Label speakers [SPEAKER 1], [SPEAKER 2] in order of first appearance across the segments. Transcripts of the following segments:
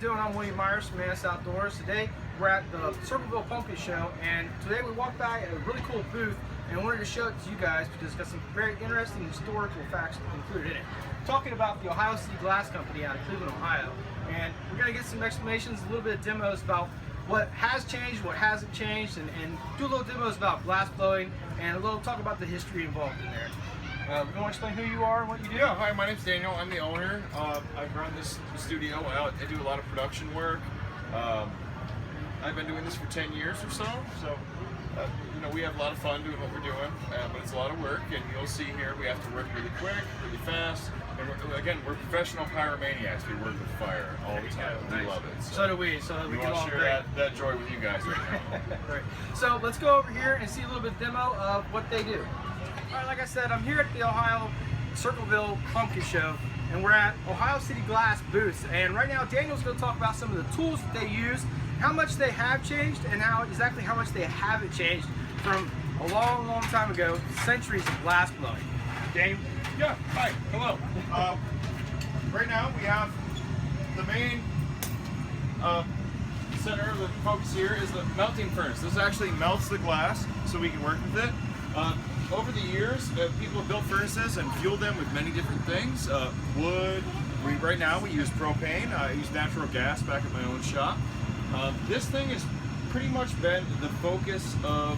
[SPEAKER 1] doing? I'm William Myers from Mantis Outdoors. Today we're at the Circleville Pumpkin Show, and today we walked by a really cool booth and I wanted to show it to you guys because it's got some very interesting historical facts included in it. We're talking about the Ohio City Glass Company out of Cleveland, Ohio, and we're going to get some explanations, a little bit of demos about what has changed, what hasn't changed, and do a little demos about glass blowing and a little talk about the history involved in there. We're going to explain who you are and what you do.
[SPEAKER 2] Yeah, hi, my name's Daniel. I'm the owner. I run this studio. I do a lot of production work. I've been doing this for 10 years or so. You know, we have a lot of fun doing what we're doing, but it's a lot of work. And you'll see here, we have to work really quick, really fast. And we're professional pyromaniacs. We work with fire all the time. We love it.
[SPEAKER 1] So do we. So
[SPEAKER 2] we want to share that joy with you guys right now.
[SPEAKER 1] Right. So let's go over here and see a little bit of demo of what they do. All right, like I said, I'm here at the Ohio Circleville Pumpkin Show, and we're at Ohio City Glass booth. And right now, Daniel's going to talk about some of the tools that they use, how much they have changed, and exactly how much they haven't changed from a long, long time ago, centuries of glass blowing. Daniel?
[SPEAKER 2] Yeah, hi, hello. Right now we have the main center of the focus here is the melting furnace. This actually melts the glass so we can work with it. Over the years, people have built furnaces and fueled them with many different things. Wood, right now we use propane. I use natural gas back at my own shop. This thing has pretty much been the focus of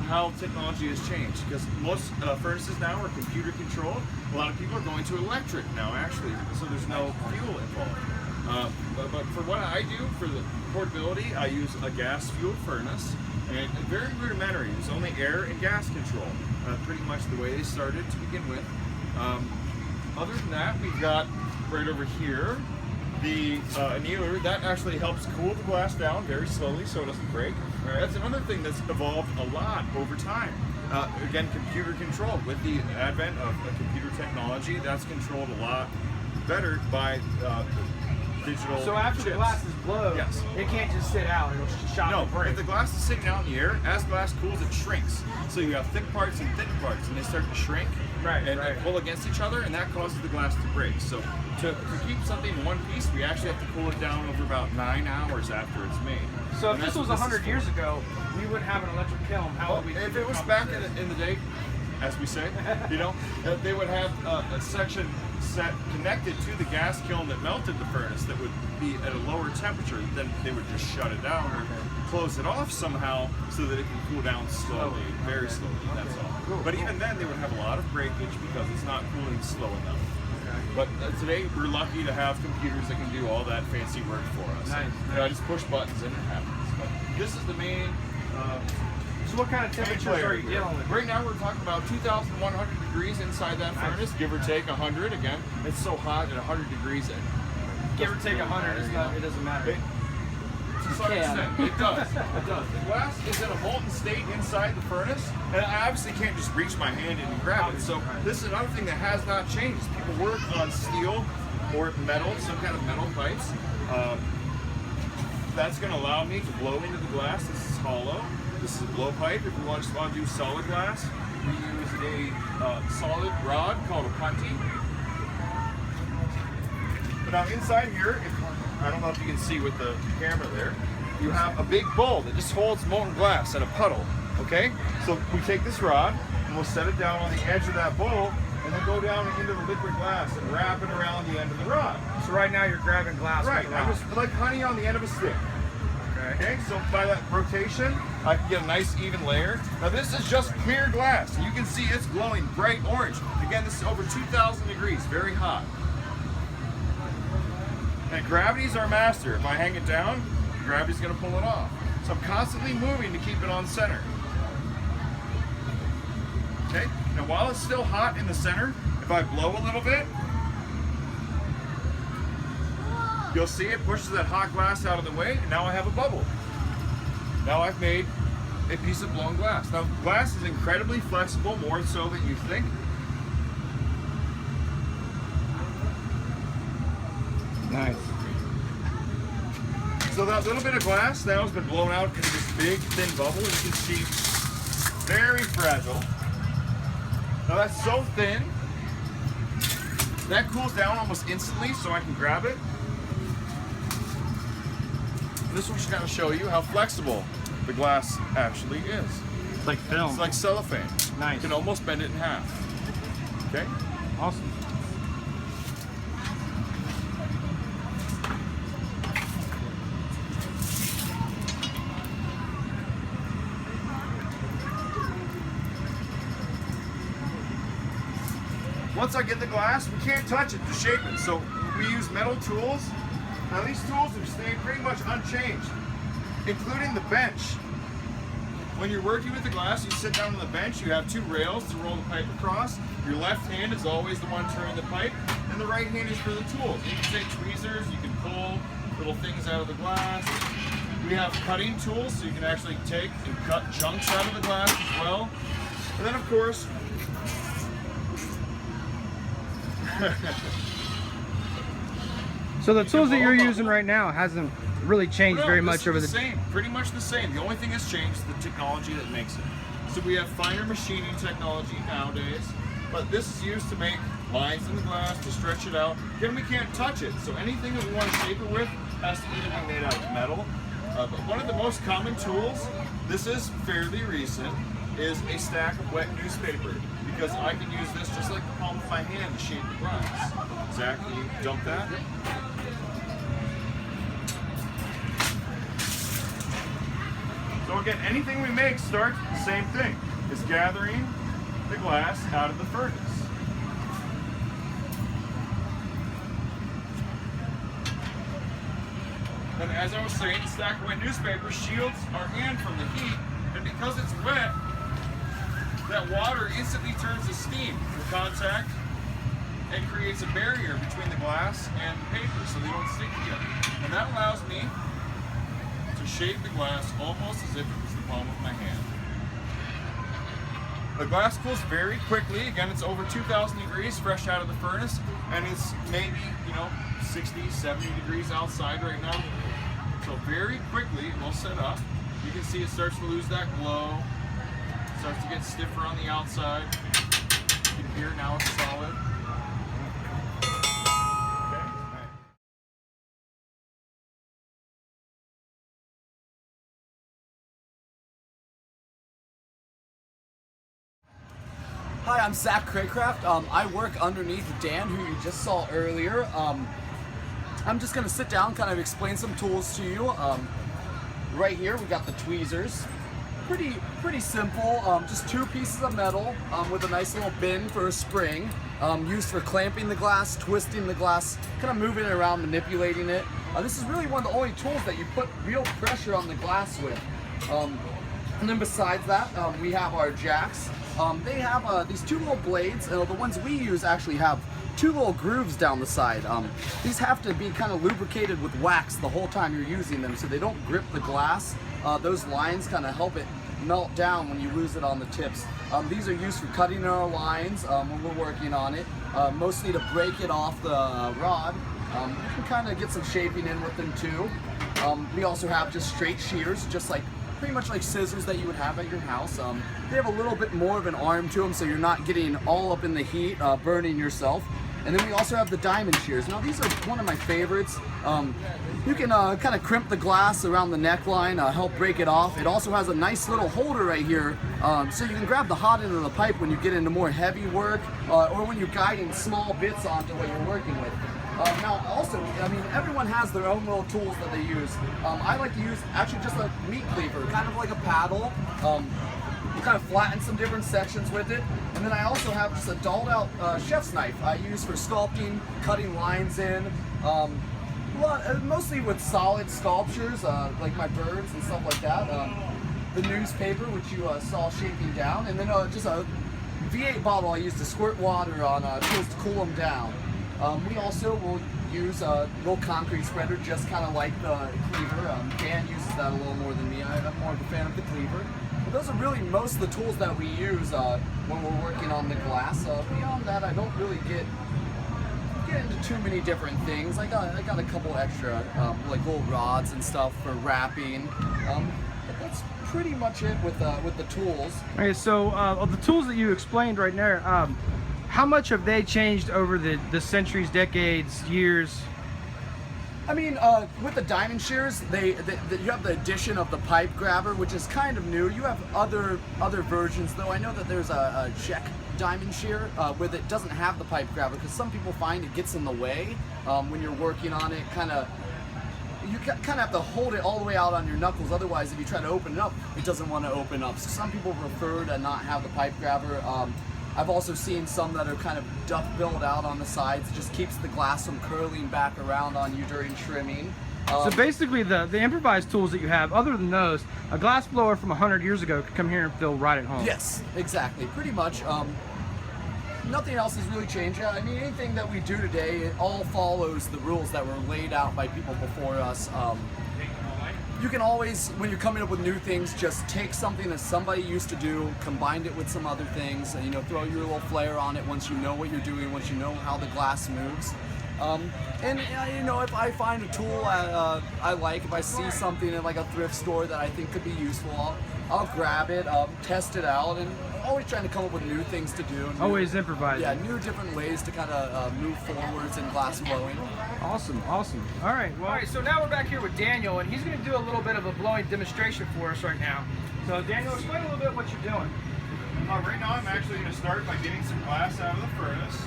[SPEAKER 2] how technology has changed, because most furnaces now are computer controlled. A lot of people are going to electric now, actually, so there's no fuel involved. But for what I do, for the portability, I use a gas fueled furnace, and very rudimentary. It's only air and gas control, pretty much the way they started to begin with. Other than that, we've got right over here the annealer. That actually helps cool the glass down very slowly so it doesn't break. Right. That's another thing that's evolved a lot over time. Again, computer control. With the advent of computer technology, that's controlled a lot better by digital
[SPEAKER 1] So after
[SPEAKER 2] chips.
[SPEAKER 1] the glass is blown,
[SPEAKER 2] yes,
[SPEAKER 1] it can't just sit out, it'll shock and break.
[SPEAKER 2] If the glass is sitting out in the air, as glass cools, it shrinks. So you have thick parts and thin parts, and they start to shrink and pull against each other, and that causes the glass to break. So to keep something in one piece, we actually have to cool it down over about 9 hours after it's made.
[SPEAKER 1] So if this was 100 years ago, we wouldn't have an electric kiln. How would we?
[SPEAKER 2] If it was back in the day, as we say, you know, they would have a section set connected to the gas kiln that melted the furnace that would be at a lower temperature. Then they would just shut it down or close it off somehow so that it can cool down slowly, very slowly. That's all.
[SPEAKER 1] Cool.
[SPEAKER 2] But even then, they would have a lot of breakage because it's not cooling slow enough. But today, we're lucky to have computers that can do all that fancy work for us.
[SPEAKER 1] Nice.
[SPEAKER 2] You know, I just push buttons and it happens. But this is the main.
[SPEAKER 1] So what kind of temperatures are you dealing with?
[SPEAKER 2] Right now we're talking about 2,100 degrees inside that furnace, give or take 100. Again, it's so hot at 100 degrees.
[SPEAKER 1] Give or take 100, it doesn't matter.
[SPEAKER 2] To some extent, it does. It does. The glass is in a molten state inside the furnace, and I obviously can't just reach my hand in and grab it. So this is another thing that has not changed. People work on steel or metal, some kind of metal pipes. That's going to allow me to blow into the glass. This is hollow. This is a blow pipe. If we just want to do solid glass, we use a solid rod called a punty. But now inside here, I don't know if you can see with the camera there, you have a big bowl that just holds molten glass in a puddle, okay? So we take this rod and we'll set it down on the edge of that bowl and then go down into the liquid glass and wrap it around the end of the rod.
[SPEAKER 1] So right now you're grabbing glass.
[SPEAKER 2] Right, I'm just like honey on the end of a stick. Okay, so by that rotation, I can get a nice even layer. Now this is just clear glass. You can see it's glowing bright orange. Again, this is over 2,000 degrees, very hot. And gravity's our master. If I hang it down, gravity's gonna pull it off. So I'm constantly moving to keep it on center. Okay, now while it's still hot in the center, if I blow a little bit, you'll see it pushes that hot glass out of the way, and now I have a bubble. Now I've made a piece of blown glass. Now glass is incredibly flexible, more so than you think.
[SPEAKER 1] Nice.
[SPEAKER 2] So that little bit of glass now has been blown out into this big thin bubble. You can see very fragile. Now that's so thin, that cools down almost instantly so I can grab it. This will just kind of show you how flexible the glass actually is.
[SPEAKER 1] It's like film.
[SPEAKER 2] It's like cellophane.
[SPEAKER 1] Nice.
[SPEAKER 2] You can almost bend it in half. Okay?
[SPEAKER 1] Awesome.
[SPEAKER 2] Once I get the glass, we can't touch it to shape it. So we use metal tools. Now these tools have stayed pretty much unchanged, including the bench. When you're working with the glass, you sit down on the bench, you have two rails to roll the pipe across. Your left hand is always the one turning the pipe, and the right hand is for the tools. You can take tweezers, you can pull little things out of the glass. We have cutting tools, so you can actually take and cut chunks out of the glass as well. And then of course,
[SPEAKER 1] So the tools that you're using right now hasn't really changed very much over the
[SPEAKER 2] same, pretty much the same. The only thing that's changed is the technology that makes it. So we have finer machining technology nowadays, but this is used to make lines in the glass, to stretch it out. Again, we can't touch it, so anything that we want to shape it with has to either be made out of metal. But one of the most common tools, this is fairly recent, is a stack of wet newspaper, because I can use this just like the palm of my hand to shape the glass. Zach, can you dump that? So again, anything we make starts with the same thing, is gathering the glass out of the furnace. And as I was saying, the stack of wet newspaper shields our hand from the heat, and because it's wet, that water instantly turns to steam through contact and creates a barrier between the glass and the paper so they don't stick together. And that allows me to shape the glass almost as if it was the palm of my hand. The glass cools very quickly. Again, it's over 2,000 degrees fresh out of the furnace, and it's maybe, 60, 70 degrees outside right now. So very quickly it will set up. You can see it starts to lose that glow. Starts to get stiffer on the outside. You can hear now it's solid. Okay.
[SPEAKER 3] Hi, I'm Zach Craycraft. I work underneath Dan, who you just saw earlier. I'm just gonna sit down, kind of explain some tools to you. Right here, we got the tweezers. Pretty simple, just two pieces of metal with a nice little bin for a spring, used for clamping the glass, twisting the glass, kind of moving it around, manipulating it. This is really one of the only tools that you put real pressure on the glass with. And then besides that, we have our jacks. They have these two little blades, and the ones we use actually have two little grooves down the side. These have to be kind of lubricated with wax the whole time you're using them so they don't grip the glass. Those lines kind of help it melt down when you lose it on the tips. These are used for cutting our lines when we're working on it, mostly to break it off the rod. You can kind of get some shaping in with them too. We also have just straight shears, just like pretty much like scissors that you would have at your house. They have a little bit more of an arm to them, so you're not getting all up in the heat, burning yourself. And then we also have the diamond shears. Now these are one of my favorites. You can kind of crimp the glass around the neckline, help break it off. It also has a nice little holder right here, so you can grab the hot end of the pipe when you get into more heavy work, or when you're guiding small bits onto what you're working with. Now also, I mean, everyone has their own little tools that they use. I like to use actually just a meat cleaver, kind of like a paddle. You kind of flatten some different sections with it. And then I also have just a dulled out chef's knife I use for sculpting, cutting lines in. Mostly with solid sculptures, like my birds and stuff like that. The newspaper, which you saw shaping down. And then just a V8 bottle I use to squirt water on tools to cool them down. We also will use a little concrete spreader, just kind of like the cleaver. Dan uses that a little more than me. I'm more of a fan of the cleaver. But those are really most of the tools that we use when we're working on the glass. Beyond that, I don't really get into too many different things. I got a couple extra like little rods and stuff for wrapping. But that's pretty much it with the tools.
[SPEAKER 1] Okay, so of the tools that you explained right there, how much have they changed over the centuries, decades, years?
[SPEAKER 3] I mean, with the diamond shears, you have the addition of the pipe grabber, which is kind of new. You have other versions, though. I know that there's a Czech diamond shear where it doesn't have the pipe grabber, because some people find it gets in the way when you're working on it. You kind of have to hold it all the way out on your knuckles. Otherwise, if you try to open it up, it doesn't want to open up. So some people prefer to not have the pipe grabber. I've also seen some that are kind of duck-billed out on the sides. It just keeps the glass from curling back around on you during trimming.
[SPEAKER 1] So basically, the improvised tools that you have, other than those, a glass blower from 100 years ago could come here and feel right at home.
[SPEAKER 3] Yes, exactly. Pretty much. Nothing else has really changed. I mean, anything that we do today, it all follows the rules that were laid out by people before us. You can always, when you're coming up with new things, just take something that somebody used to do, combine it with some other things, and throw your little flair on it once you know what you're doing, once you know how the glass moves. If I find a tool I like, if I see something in like a thrift store that I think could be useful, I'll grab it, test it out, and always trying to come up with new things to do.
[SPEAKER 1] Always improvising.
[SPEAKER 3] Yeah, new different ways to kind of move forwards in glass blowing.
[SPEAKER 1] Awesome. All right, so now we're back here with Daniel, and he's going to do a little bit of a blowing demonstration for us right now. So Daniel, explain a little bit what you're doing.
[SPEAKER 2] Right now I'm actually going to start by getting some glass out of the furnace.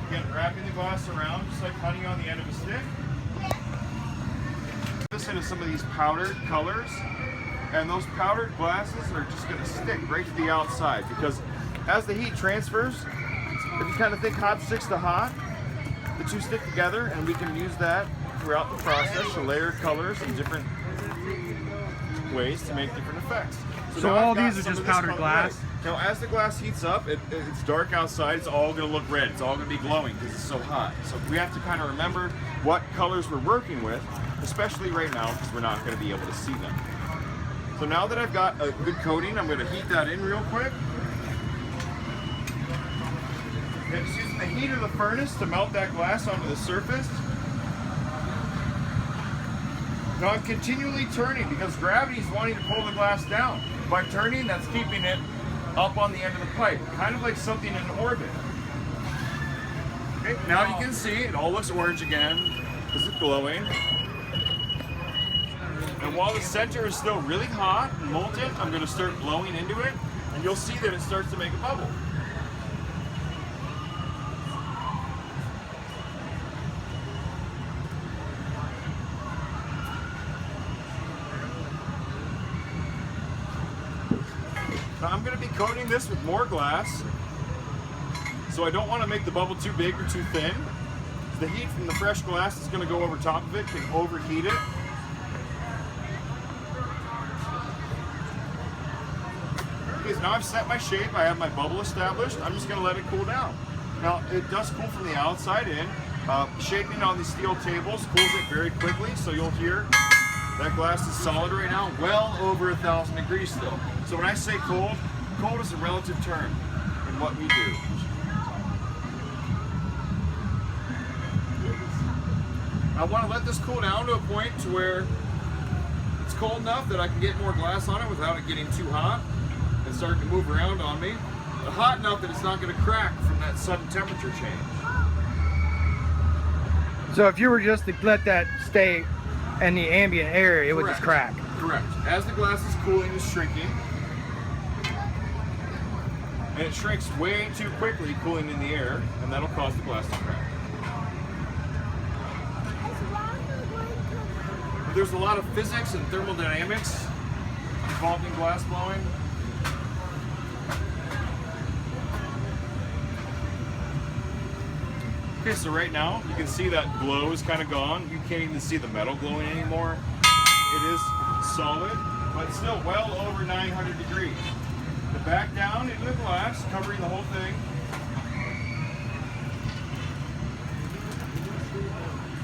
[SPEAKER 2] Again, wrapping the glass around just like honey on the end of a stick. This into some of these powdered colors, and those powdered glasses are just going to stick right to the outside, because as the heat transfers, if you kind of think hot sticks to hot, the two stick together, and we can use that throughout the process to layer colors in different ways to make different effects.
[SPEAKER 1] So
[SPEAKER 2] now
[SPEAKER 1] all these are just powdered glass?
[SPEAKER 2] Now as the glass heats up, it's dark outside, it's all going to look red, it's all going to be glowing because it's so hot. So we have to kind of remember what colors we're working with, especially right now because we're not going to be able to see them. So now that I've got a good coating, I'm going to heat that in real quick. And just using the heat of the furnace to melt that glass onto the surface. Now I'm continually turning because gravity is wanting to pull the glass down. By turning, that's keeping it up on the end of the pipe, kind of like something in orbit. Okay, now you can see it all looks orange again. This is glowing. And while the center is still really hot and molten, I'm going to start blowing into it, and you'll see that it starts to make a bubble. Now I'm going to be coating this with more glass, so I don't want to make the bubble too big or too thin. The heat from the fresh glass is going to go over top of it, can overheat it. Okay, so now I've set my shape, I have my bubble established, I'm just going to let it cool down. Now it does cool from the outside in. Shaping on these steel tables cools it very quickly, so you'll hear that glass is solid right now, well over 1,000 degrees still. So when I say cold, cold is a relative term in what we do. I want to let this cool down to a point to where it's cold enough that I can get more glass on it without it getting too hot and starting to move around on me, but hot enough that it's not going to crack from that sudden temperature change.
[SPEAKER 1] So if you were just to let that stay in the ambient air, it would just crack.
[SPEAKER 2] Correct. As the glass is cooling, it's shrinking. And it shrinks way too quickly cooling in the air, and that'll cause the glass to crack. But there's a lot of physics and thermodynamics involved in glass blowing. Okay, so right now you can see that glow is kind of gone. You can't even see the metal glowing anymore. It is solid, but still well over 900 degrees. To back down into the glass, covering the whole thing.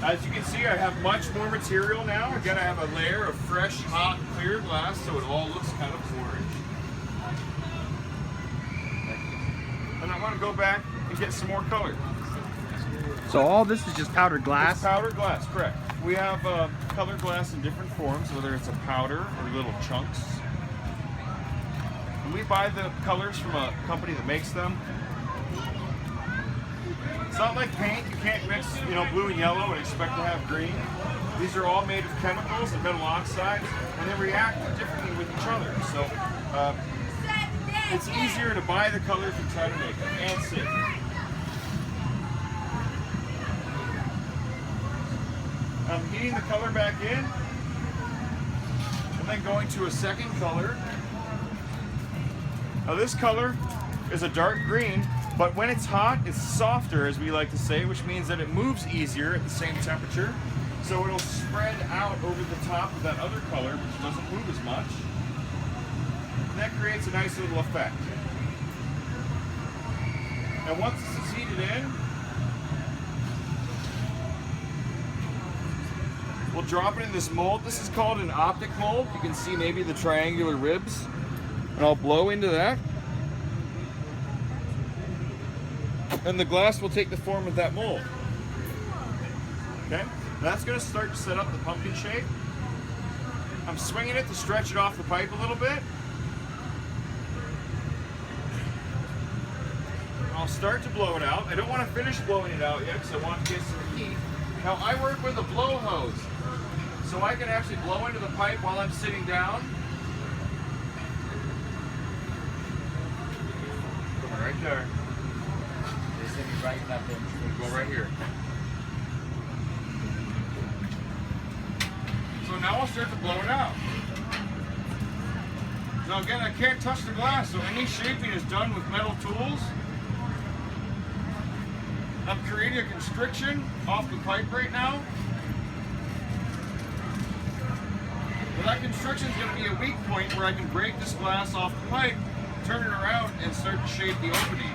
[SPEAKER 2] As you can see, I have much more material now. Again, I have a layer of fresh, hot, clear glass, so it all looks kind of orange. And I want to go back and get some more color.
[SPEAKER 1] So all this is just powdered glass?
[SPEAKER 2] It's powdered glass, correct. We have colored glass in different forms, whether it's a powder or little chunks. And we buy the colors from a company that makes them. not like paint. You can't mix, you know, blue and yellow and expect to have green. These are all made of chemicals and metal oxides, and they react differently with each other. So it's easier to buy the colors and try to make them, and see. I'm heating the color back in, and then going to a second color. Now this color is a dark green, but when it's hot, it's softer, as we like to say, which means that it moves easier at the same temperature. So it'll spread out over the top of that other color, which doesn't move as much. And that creates a nice little effect. And once this is heated in, we'll drop it in this mold. This is called an optic mold. You can see maybe the triangular ribs. And I'll blow into that. And the glass will take the form of that mold. Okay? That's going to start to set up the pumpkin shape. I'm swinging it to stretch it off the pipe a little bit. I'll start to blow it out. I don't want to finish blowing it out yet because I want to get some heat. Now I work with a blow hose, so I can actually blow into the pipe while I'm sitting down. Going right there.
[SPEAKER 3] They send me right in that bin.
[SPEAKER 2] Go right here. So now I'll start to blow it out. Now again, I can't touch the glass, so any shaping is done with metal tools. I'm creating a constriction off the pipe right now. Well, that constriction is going to be a weak point where I can break this glass off the pipe, turn it around, and start to shape the opening.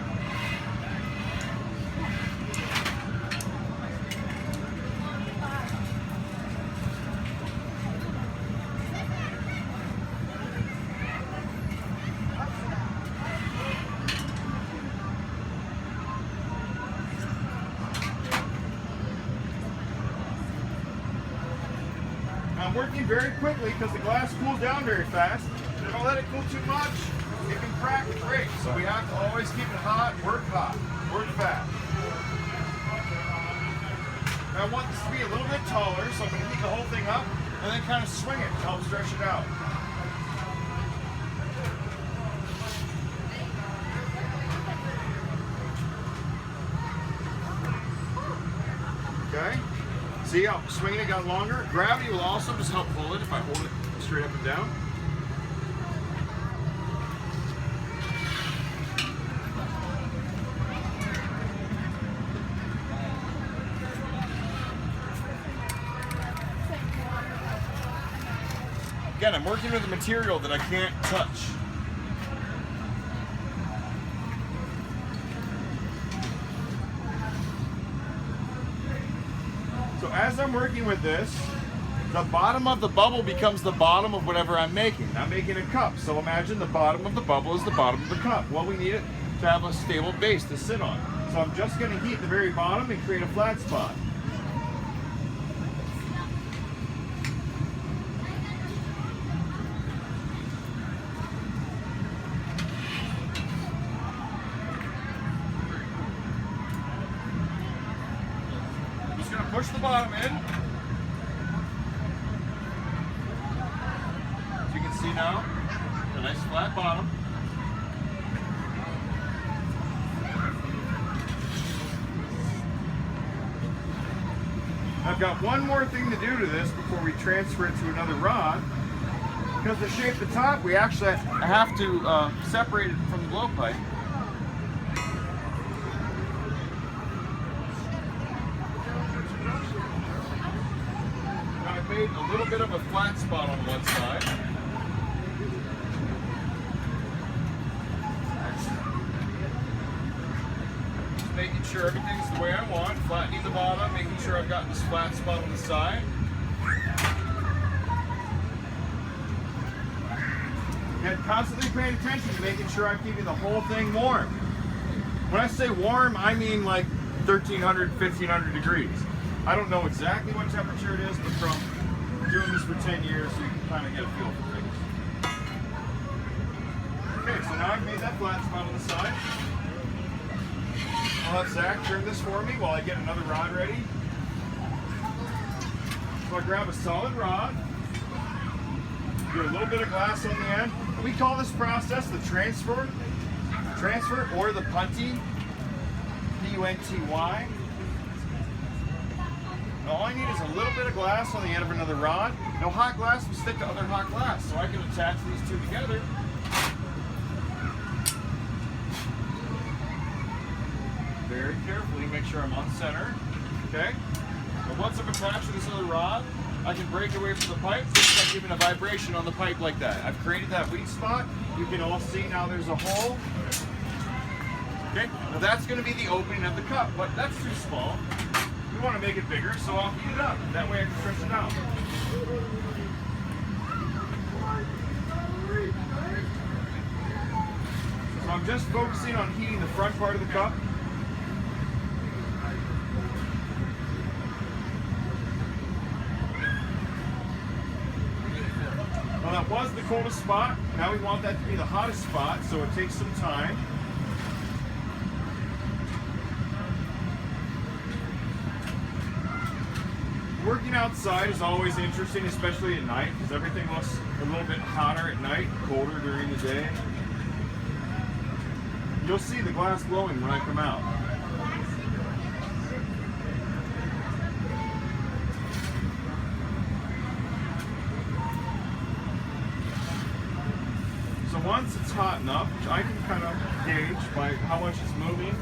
[SPEAKER 2] I'm working very quickly because the glass cools down very fast. If I let it cool too much, it can crack and break. So we have to always keep it hot, work fast. I want this to be a little bit taller, so I'm going to heat the whole thing up and then kind of swing it to help stretch it out. Okay? See how swinging it got longer? Gravity will also just help pull it if I hold it straight up and down. Again, I'm working with a material that I can't touch. So as I'm working with this, the bottom of the bubble becomes the bottom of whatever I'm making. I'm making a cup, so imagine the bottom of the bubble is the bottom of the cup. Well, we need it to have a stable base to sit on. So I'm just going to heat the very bottom and create a flat spot. Push the bottom in. As you can see now, a nice flat bottom. I've got one more thing to do to this before we transfer it to another rod. Because to shape the top, we actually have to separate it from the blow pipe. Made a little bit of a flat spot on one side. Just making sure everything's the way I want, flattening the bottom, making sure I've got this flat spot on the side. And constantly paying attention to making sure I'm keeping the whole thing warm. When I say warm, I mean like 1300, 1500 degrees. I don't know exactly what temperature it is, but from doing this for 10 years, you can kind of get a feel for things. Okay, so now I've made that flat spot on the side. I'll have Zach turn this for me while I get another rod ready. So I grab a solid rod, do a little bit of glass on the end. We call this process the transfer or the punty, P-U-N-T-Y. Now all I need is a little bit of glass on the end of another rod. Now hot glass will stick to other hot glass, so I can attach these two together. Very carefully, make sure I'm on center. Okay? Now once I'm attached to this other rod, I can break away from the pipe just by giving a vibration on the pipe like that. I've created that weak spot. You can all see now there's a hole. Okay? Now that's going to be the opening of the cup, but that's too small. We want to make it bigger, so I'll heat it up. That way I can stretch it out. So I'm just focusing on heating the front part of the cup. Well, that was the coldest spot. Now we want that to be the hottest spot, so it takes some time. Working outside is always interesting, especially at night, because everything looks a little bit hotter at night, colder during the day. You'll see the glass blowing when I come out. So once it's hot enough, which I can kind of gauge by how much it's moving,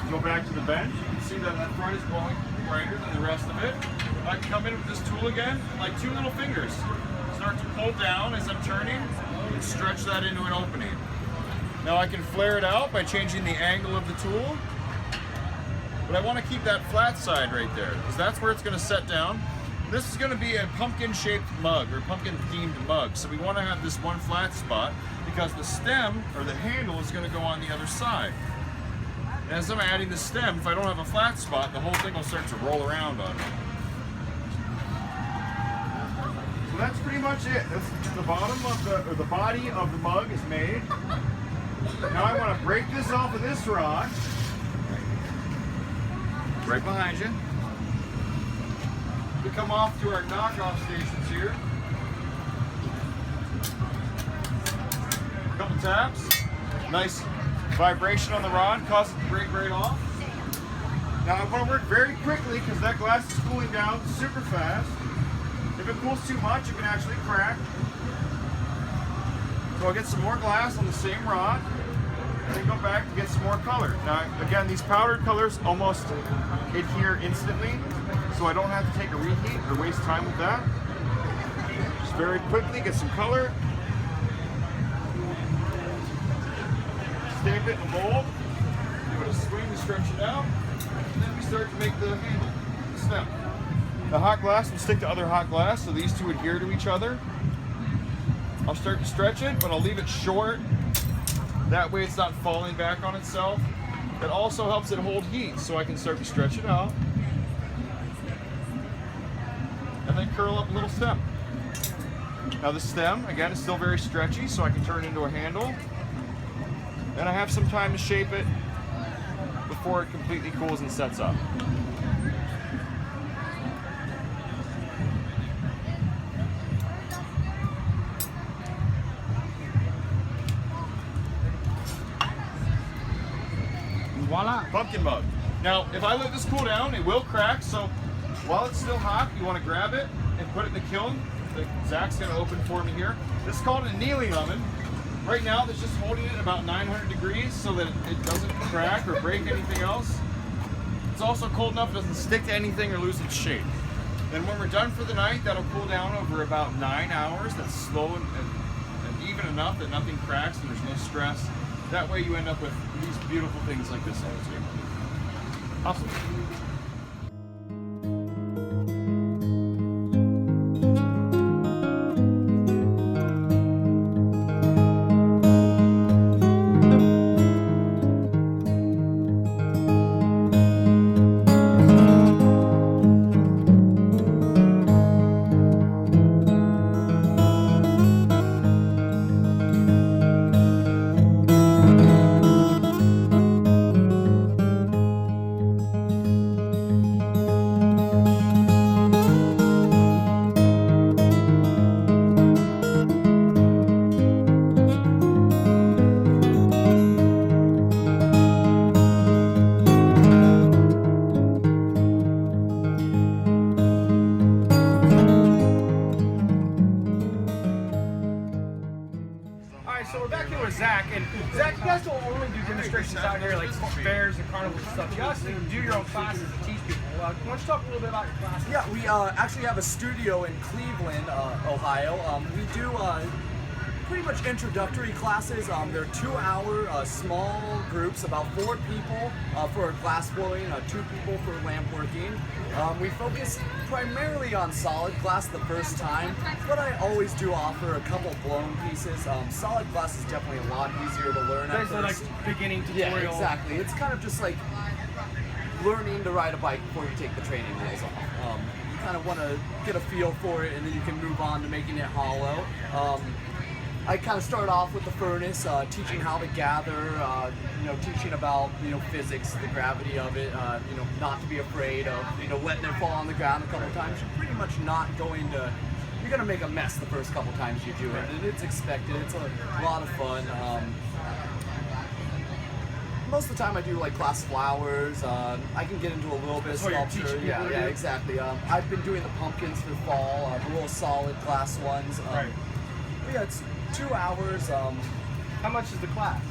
[SPEAKER 2] go back to the bench. You can see that that front is blowing brighter than the rest of it. I can come in with this tool again, like two little fingers. Start to pull down as I'm turning and stretch that into an opening. Now I can flare it out by changing the angle of the tool, but I want to keep that flat side right there because that's where it's going to set down. This is going to be a pumpkin-shaped mug or pumpkin-themed mug, so we want to have this one flat spot because the stem or the handle is going to go on the other side. As I'm adding the stem, if I don't have a flat spot, the whole thing will start to roll around on me. So that's pretty much it. That's the bottom of the body of the mug is made. Now I want to break this off of this rod. Right behind you. We come off to our knockoff stations here. A couple taps. Nice vibration on the rod, causes it to break right off. Now I want to work very quickly because that glass is cooling down super fast. If it cools too much, it can actually crack. So I'll get some more glass on the same rod and then go back to get some more color. Now again, these powdered colors almost adhere instantly, so I don't have to take a reheat or waste time with that. Just very quickly get some color. Stamp it in the mold, give it a swing to stretch it out, and then we start to make the handle, the stem. The hot glass will stick to other hot glass, so these two adhere to each other. I'll start to stretch it, but I'll leave it short. That way it's not falling back on itself. It also helps it hold heat, so I can start to stretch it out. And then curl up a little stem. Now the stem, again, is still very stretchy, so I can turn it into a handle. And I have some time to shape it before it completely cools and sets up.
[SPEAKER 1] Voila!
[SPEAKER 2] Pumpkin mug. Now, if I let this cool down, it will crack, so while it's still hot, you want to grab it and put it in the kiln. Zach's going to open for me here. This is called an annealing oven. Right now, that's just holding it at about 900 degrees so that it doesn't crack or break anything else. It's also cold enough it doesn't stick to anything or lose its shape. Then when we're done for the night, that'll cool down over about 9 hours. That's slow and even enough that nothing cracks and there's no stress. That way you end up with these beautiful things like this on the table. Awesome.
[SPEAKER 1] conventions out here, like fairs and carnivals and stuff. You also do your own classes to teach people. Why don't you talk a little bit about your classes?
[SPEAKER 3] Yeah, we actually have a studio in Cleveland, Ohio. We do pretty much introductory classes. They're 2-hour small groups, about 4 people for glassblowing, 2 people for lamp working. We focus primarily on solid glass the first time, but I always do offer a couple blown pieces. Solid glass is definitely a lot easier to learn at
[SPEAKER 1] Basically
[SPEAKER 3] first.
[SPEAKER 1] like beginning tutorial.
[SPEAKER 3] Yeah, exactly. It's kind of just like learning to ride a bike before you take the training wheels off. You kind of want to get a feel for it, and then you can move on to making it hollow. I kind of start off with the furnace, teaching how to gather, teaching about, physics, the gravity of it, not to be afraid of, letting it fall on the ground a couple times. You're pretty much not going to, you're going to make a mess the first couple times you do it, and it's expected. It's a lot of fun. Most of the time I do like glass flowers. I can get into a little bit of sculpture. Yeah, exactly. I've been doing the pumpkins for fall, the little solid glass ones. But yeah, it's 2 hours.
[SPEAKER 1] How much is the class?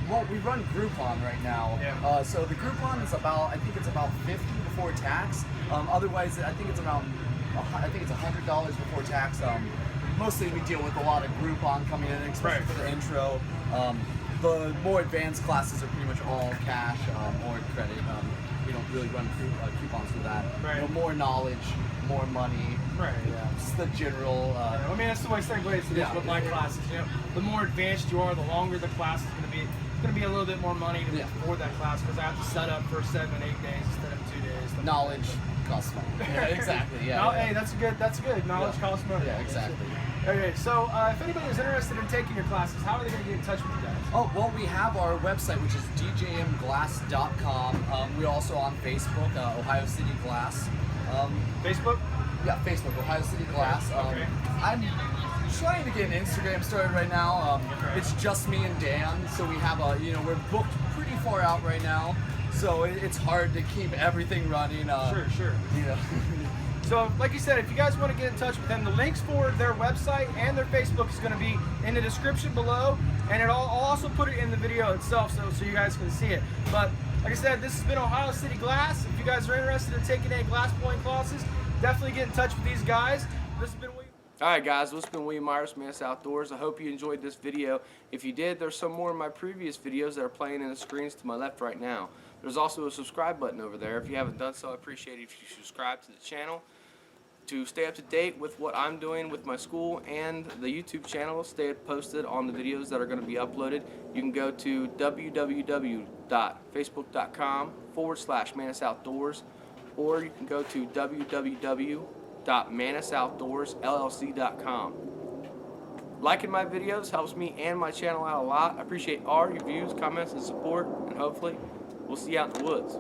[SPEAKER 3] Well, we run Groupon right now.
[SPEAKER 1] Yeah.
[SPEAKER 3] So the Groupon is about, I think it's about $50 before tax. Otherwise, I think it's around, it's $100 before tax. Mostly we deal with a lot of Groupon coming in, especially for the intro. The more advanced classes are pretty much all cash or credit. We don't really run coupons for that.
[SPEAKER 1] Right.
[SPEAKER 3] More knowledge, more money.
[SPEAKER 1] Right.
[SPEAKER 3] Yeah. Just the general.
[SPEAKER 1] I mean, that's the way segues to this with my classes. The more advanced you are, the longer the class is going to be. It's going to be a little bit more money for that class because I have to set up for 7, 8 days instead of 2 days.
[SPEAKER 3] Knowledge costs money. Yeah, exactly. Yeah.
[SPEAKER 1] Hey, that's good. Knowledge costs money.
[SPEAKER 3] Yeah, exactly.
[SPEAKER 1] Okay, so if anybody is interested in taking your classes, how are they going to get in touch with you guys?
[SPEAKER 3] Oh, well, we have our website, which is djmglass.com. We're also on Facebook, Ohio City Glass.
[SPEAKER 1] Facebook?
[SPEAKER 3] Yeah, Facebook, Ohio City Glass.
[SPEAKER 1] Okay.
[SPEAKER 3] I'm trying to get an Instagram started right now. It's just me and Dan, so we have we're booked pretty far out right now, so it's hard to keep everything running.
[SPEAKER 1] Sure. So, like you said, if you guys want to get in touch with them, the links for their website and their Facebook is going to be in the description below, and I'll also put it in the video itself so you guys can see it. But, like I said, this has been Ohio City Glass. If you guys are interested in taking any glass blowing classes, definitely get in touch with these guys. This has been William.
[SPEAKER 4] Alright guys, this has been William Myers, Mantis Outdoors. I hope you enjoyed this video. If you did, there's some more of my previous videos that are playing in the screens to my left right now. There's also a subscribe button over there. If you haven't done so, I appreciate it if you subscribe to the channel. To stay up to date with what I'm doing with my school and the YouTube channel, stay posted on the videos that are going to be uploaded. You can go to www.facebook.com/mantisoutdoors, or you can go to www.mantisoutdoorsllc.com. Liking my videos helps me and my channel out a lot. I appreciate all your views, comments, and support, and hopefully we'll see you out in the woods.